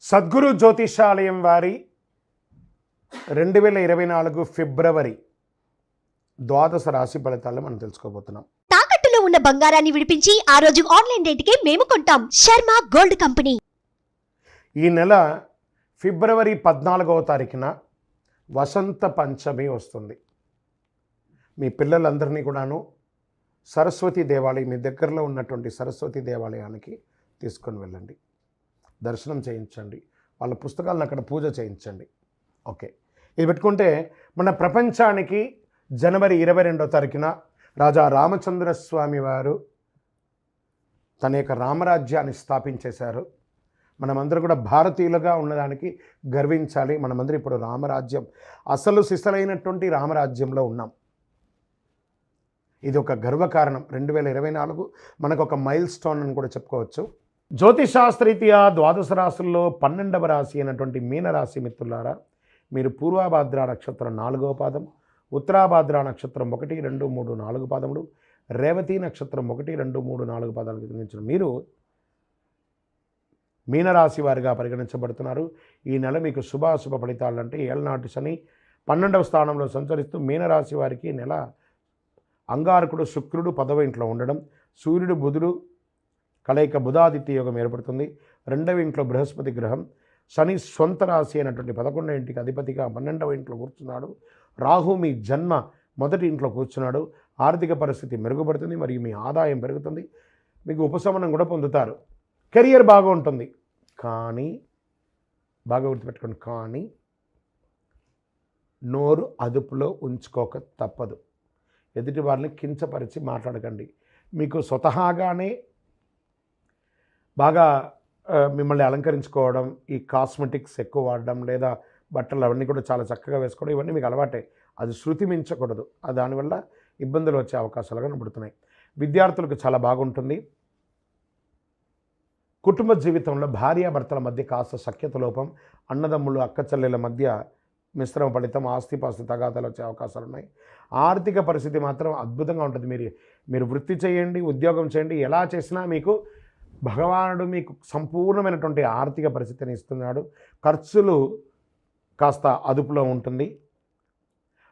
సద్గురు జ్యోతిషాలయం వారి 2024 ఫిబ్రవరి ద్వాదశ రాశి ఫలితాలను మనం తెలుసుకోబోతున్నాం. తాకట్టులో ఉన్న బంగారాన్ని విడిపించి ఆ రోజు ఆన్లైన్ రేటుకే మేము కొంటాం. Sharma gold company. ఈ నెల ఫిబ్రవరి 14వ తారీఖున వసంత పంచమి వస్తుంది. మీ పిల్లలందరినీ కూడాను సరస్వతి దేవాలయం, మీ దగ్గరలో ఉన్నటువంటి సరస్వతి దేవాలయానికి తీసుకొని వెళ్ళండి, దర్శనం చేయించండి, వాళ్ళ పుస్తకాలను అక్కడ పూజ చేయించండి. ఓకే, ఇది పెట్టుకుంటే మన ప్రపంచానికి జనవరి 22వ తారీఖున రాజా రామచంద్ర స్వామి వారు తన యొక్క రామరాజ్యాన్ని స్థాపించేశారు. మనమందరూ కూడా భారతీయులుగా ఉన్నదానికి గర్వించాలి. మనమందరూ ఇప్పుడు రామరాజ్యం, అసలు సిసలైనటువంటి రామరాజ్యంలో ఉన్నాం. ఇది ఒక గర్వకారణం. 2024 మనకు ఒక మైల్ స్టోన్ అని కూడా చెప్పుకోవచ్చు. జ్యోతిషాస్త్రరీత్యా ద్వాదశ రాశుల్లో 12వ రాశి అయినటువంటి మీనరాశి మిత్రులారా, మీరు పూర్వభాద్ర నక్షత్రం 4వ పాదం, ఉత్తరాభాద్ర నక్షత్రం 1, 2, 3, 4 పాదములు, రేవతి నక్షత్రం 1, 2, 3, 4 పాదాలకు జన్మించిన మీరు మీనరాశి వారిగా పరిగణించబడుతున్నారు. ఈ నెల మీకు శుభాశుభ ఫలితాలు అంటే ఏళ్ళనాటి శని 12వ స్థానంలో సంచరిస్తూ మీనరాశి వారికి నెల అంగారకుడు శుక్రుడు 10వ ఇంట్లో ఉండడం, సూర్యుడు బుధుడు కలయిక బుధాదిత్య యోగం ఏర్పడుతుంది. 2వ ఇంట్లో బృహస్పతి గ్రహం, శని స్వంత రాశి అయినటువంటి 11వ ఇంటికి అధిపతిగా 12వ ఇంట్లో కూర్చున్నాడు. రాహు మీ జన్మ మొదటి ఇంట్లో కూర్చున్నాడు. ఆర్థిక పరిస్థితి మెరుగుపడుతుంది మరియు మీ ఆదాయం పెరుగుతుంది. మీకు ఉపశమనం కూడా పొందుతారు. కెరియర్ బాగా ఉంటుంది. కానీ బాగా గుర్తుపెట్టుకోండి, కానీ నోరు అదుపులో ఉంచుకోక తప్పదు. ఎదుటి వారిని కించపరిచి మాట్లాడకండి. మీకు స్వతహాగానే బాగా మిమ్మల్ని అలంకరించుకోవడం, ఈ కాస్మెటిక్స్ ఎక్కువ వాడడం, లేదా బట్టలు అవన్నీ కూడా చాలా చక్కగా వేసుకోవడం, ఇవన్నీ మీకు అలవాటే. అది శృతి మించకూడదు. దానివల్ల ఇబ్బందులు వచ్చే అవకాశాలు కనబడుతున్నాయి. విద్యార్థులకు చాలా బాగుంటుంది. కుటుంబ జీవితంలో భార్యాభర్తల మధ్య కాస్త సఖ్యత లోపం, అన్నదమ్ములు అక్క చెల్లెల మధ్య మిశ్రమ ఫలితం, ఆస్తిపాస్తి తగాదాలు వచ్చే అవకాశాలు ఉన్నాయి. ఆర్థిక పరిస్థితి మాత్రం అద్భుతంగా ఉంటుంది. మీరు వృత్తి చేయండి, ఉద్యోగం చేయండి, ఎలా చేసినా మీకు భగవానుడు మీకు సంపూర్ణమైనటువంటి ఆర్థిక పరిస్థితిని ఇస్తున్నాడు. ఖర్చులు కాస్త అదుపులో ఉంటుంది.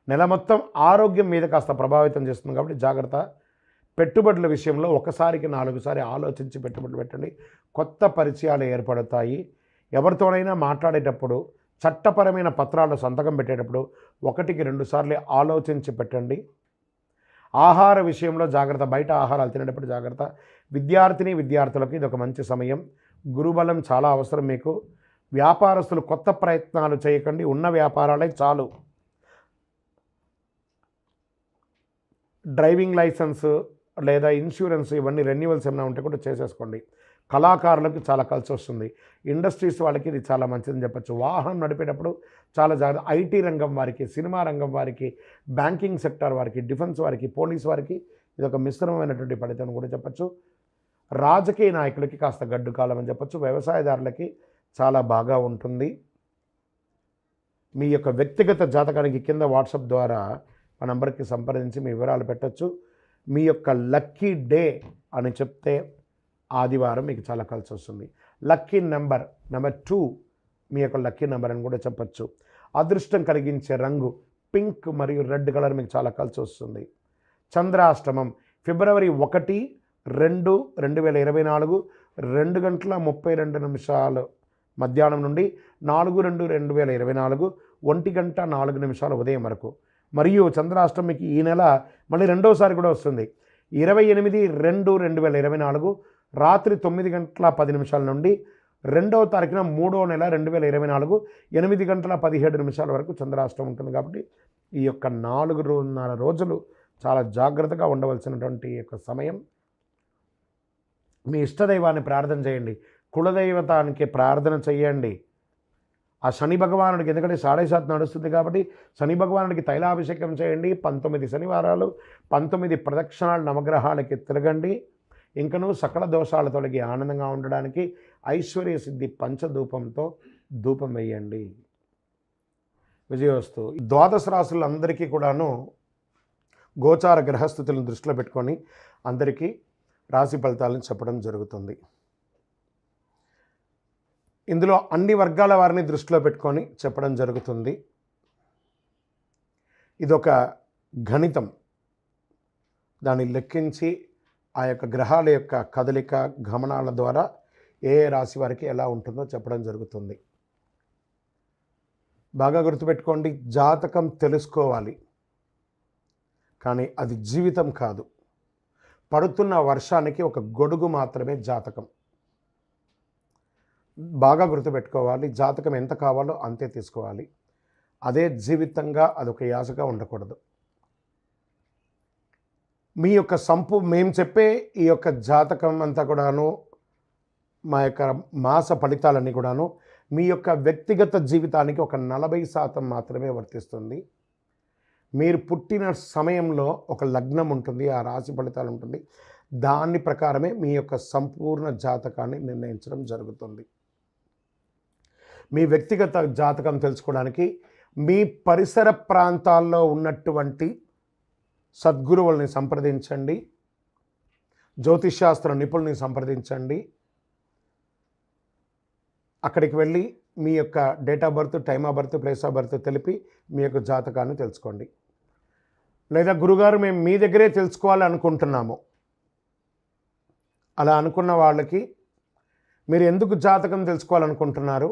నెల మొత్తం ఆరోగ్యం మీద కాస్త ప్రభావితం చేస్తుంది కాబట్టి జాగ్రత్త. పెట్టుబడుల విషయంలో ఒకసారికి 4 సార్లు ఆలోచించి పెట్టుబడులు పెట్టండి. కొత్త పరిచయాలు ఏర్పడతాయి. ఎవరితోనైనా మాట్లాడేటప్పుడు, చట్టపరమైన పత్రాలు సంతకం పెట్టేటప్పుడు 1కి 2 సార్లు ఆలోచించి పెట్టండి. ఆహార విషయంలో జాగ్రత్త. బయట ఆహారాలు తినేటప్పుడు జాగ్రత్త. విద్యార్థులకు ఇది ఒక మంచి సమయం. గురుబలం చాలా అవసరం మీకు. వ్యాపారస్తులు కొత్త ప్రయత్నాలు చేయకండి, ఉన్న వ్యాపారాలే చాలు. డ్రైవింగ్ లైసెన్స్ లేదా ఇన్సూరెన్స్ ఇవన్నీ రెన్యువల్స్ ఏమైనా ఉంటే కూడా చేసేసుకోండి. కళాకారులకు చాలా కలిసి వస్తుంది. ఇండస్ట్రీస్ వాళ్ళకి ఇది చాలా మంచిదని చెప్పచ్చు. వాహనం నడిపేటప్పుడు చాలా జాగ్రత్త. ఐటీ రంగం వారికి, సినిమా రంగం వారికి, బ్యాంకింగ్ సెక్టార్ వారికి, డిఫెన్స్ వారికి, పోలీస్ వారికి ఇది ఒక మిశ్రమమైనటువంటి ఫలితం కూడా చెప్పచ్చు. రాజకీయ నాయకులకి కాస్త గడ్డు కాలం అని చెప్పచ్చు. వ్యవసాయదారులకి చాలా బాగా ఉంటుంది. మీ యొక్క వ్యక్తిగత జాతకానికి కింద వాట్సాప్ ద్వారా మా నంబర్కి సంప్రదించి మీ వివరాలు పెట్టచ్చు. మీ యొక్క లక్కీ డే అని చెప్తే ఆదివారం మీకు చాలా కలిసి వస్తుంది. లక్కీ నెంబర్ 2 మీ యొక్క లక్కీ నెంబర్ అని కూడా చెప్పచ్చు. అదృష్టం కలిగించే రంగు పింక్ మరియు రెడ్ కలర్ మీకు చాలా కలిసి వస్తుంది. చంద్రాష్టమం ఫిబ్రవరి 1, 2, 2024 2:32 మధ్యాహ్నం నుండి 4/2/2024 1:04 ఉదయం వరకు. మరియు చంద్రాష్టమి మీకు ఈ నెల మళ్ళీ రెండోసారి కూడా వస్తుంది. 28/2/2024 రాత్రి 9:10 నుండి 2వ తారీఖున 3వ నెల 2024 8:17 వరకు చంద్రాష్టమం ఉంటుంది. కాబట్టి ఈ యొక్క 4.5 రోజులు చాలా జాగ్రత్తగా ఉండవలసినటువంటి యొక్క సమయం. మీ ఇష్టదైవాన్ని ప్రార్థన చేయండి. కులదైవతానికి ప్రార్థన చేయండి. ఆ శని భగవానుడికి, ఎందుకంటే 7.5 నడుస్తుంది కాబట్టి శని భగవానుడికి తైలాభిషేకం చేయండి. 19 శనివారాలు 19 ప్రదక్షిణాలు నవగ్రహాలకి తిరగండి. ఇంకనూ సకల దోషాలు తొలగి ఆనందంగా ఉండడానికి ఐశ్వర్య సిద్ధి పంచధూపంతో ధూపం వేయండి. విజయోస్తు. ద్వాదశ రాశులందరికీ కూడాను గోచార గ్రహస్థితులను దృష్టిలో పెట్టుకొని అందరికీ రాశి ఫలితాలను చెప్పడం జరుగుతుంది. ఇందులో అన్ని వర్గాల వారిని దృష్టిలో పెట్టుకొని చెప్పడం జరుగుతుంది. ఇదొక గణితం. దాన్ని లెక్కించి ఆ యొక్క గ్రహాల యొక్క కదలిక గమనాల ద్వారా ఏ రాశి వారికి ఎలా ఉంటుందో చెప్పడం జరుగుతుంది. బాగా గుర్తుపెట్టుకోండి, జాతకం తెలుసుకోవాలి, కానీ అది జీవితం కాదు. పడుతున్న వర్షానికి ఒక గొడుగు మాత్రమే జాతకం. బాగా గుర్తుపెట్టుకోవాలి, జాతకం ఎంత కావాలో అంతే తీసుకోవాలి. అదే జీవితంగా అదొక యాసగా ఉండకూడదు. మీ యొక్క మేము చెప్పే ఈ యొక్క జాతకం అంతా కూడాను, మా యొక్క మాస ఫలితాలన్నీ కూడాను మీ యొక్క వ్యక్తిగత జీవితానికి ఒక 40% మాత్రమే వర్తిస్తుంది. మీరు పుట్టిన సమయంలో ఒక లగ్నం ఉంటుంది, ఆ రాశి ఫలితాలు ఉంటుంది. దాని ప్రకారమే మీ యొక్క సంపూర్ణ జాతకాన్ని నిర్ణయించడం జరుగుతుంది. మీ వ్యక్తిగత జాతకం తెలుసుకోవడానికి మీ పరిసర ప్రాంతాల్లో ఉన్నటువంటి సద్గురువుల్ని సంప్రదించండి, జ్యోతిష్శాస్త్ర నిపుణుల్ని సంప్రదించండి. అక్కడికి వెళ్ళి మీ యొక్క date of birth, time of birth, place of birth తెలిపి మీ యొక్క జాతకాన్ని తెలుసుకోండి. లేదా గురుగారు మేము మీ దగ్గరే తెలుసుకోవాలి అనుకుంటున్నాము, అలా అనుకున్న వాళ్ళకి మీరు ఎందుకు జాతకం తెలుసుకోవాలనుకుంటున్నారు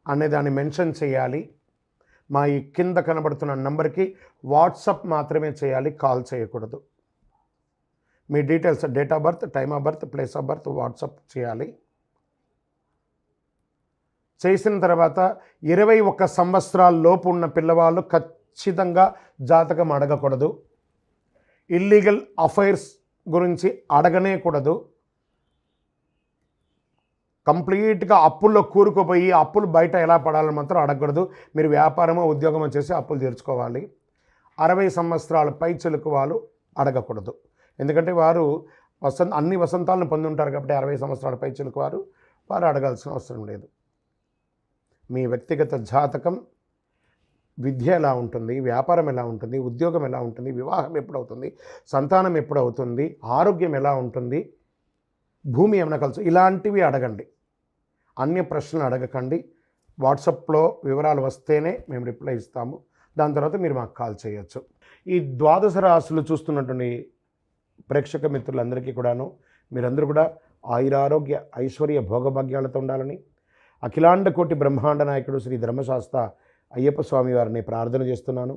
అనేదాన్ని మెన్షన్ చేయాలి. మా ఈ కింద కనబడుతున్న నంబర్కి వాట్సాప్ మాత్రమే చేయాలి, కాల్ చేయకూడదు. మీ details, date of birth, time of birth, place of birth WhatsApp చేయాలి. చేసిన తర్వాత 21 సంవత్సరాల లోపు ఉన్న పిల్లవాళ్ళు ఖచ్చితంగా జాతకం అడగకూడదు. ఇల్లీగల్ అఫైర్స్ గురించి అడగనే కూడదు. కంప్లీట్గా అప్పుల్లో కూరుకుపోయి అప్పులు బయట ఎలా పడాలని మాత్రం అడగకూడదు. మీరు వ్యాపారమో ఉద్యోగమో చేసి అప్పులు తీర్చుకోవాలి. 60 సంవత్సరాల పై చిలుకు వాళ్ళు అడగకూడదు. ఎందుకంటే వారు అన్ని వసంతాలను పొంది ఉంటారు కాబట్టి 60 సంవత్సరాల పై చిలుకు వారు అడగాల్సిన అవసరం లేదు. మీ వ్యక్తిగత జాతకం, విద్య ఎలా ఉంటుంది, వ్యాపారం ఎలా ఉంటుంది, ఉద్యోగం ఎలా ఉంటుంది, వివాహం ఎప్పుడవుతుంది, సంతానం ఎప్పుడవుతుంది, ఆరోగ్యం ఎలా ఉంటుంది, భూమి ఏమైనా కలిసి, ఇలాంటివి అడగండి. అన్య ప్రశ్నలు అడగకండి. వాట్సాప్లో వివరాలు వస్తేనే మేము రిప్లై ఇస్తాము. దాని తర్వాత మీరు మాకు కాల్ చేయొచ్చు. ఈ 12 రాశులు చూస్తున్నటువంటి ప్రేక్షక మిత్రులందరికీ కూడాను మీరందరూ కూడా ఆయురారోగ్య ఐశ్వర్య భోగభాగ్యాలతో ఉండాలని అఖిలాండ కోటి బ్రహ్మాండ నాయకుడు శ్రీ ధర్మశాస్త్ర అయ్యప్ప స్వామి వారిని ప్రార్థన చేస్తున్నాను.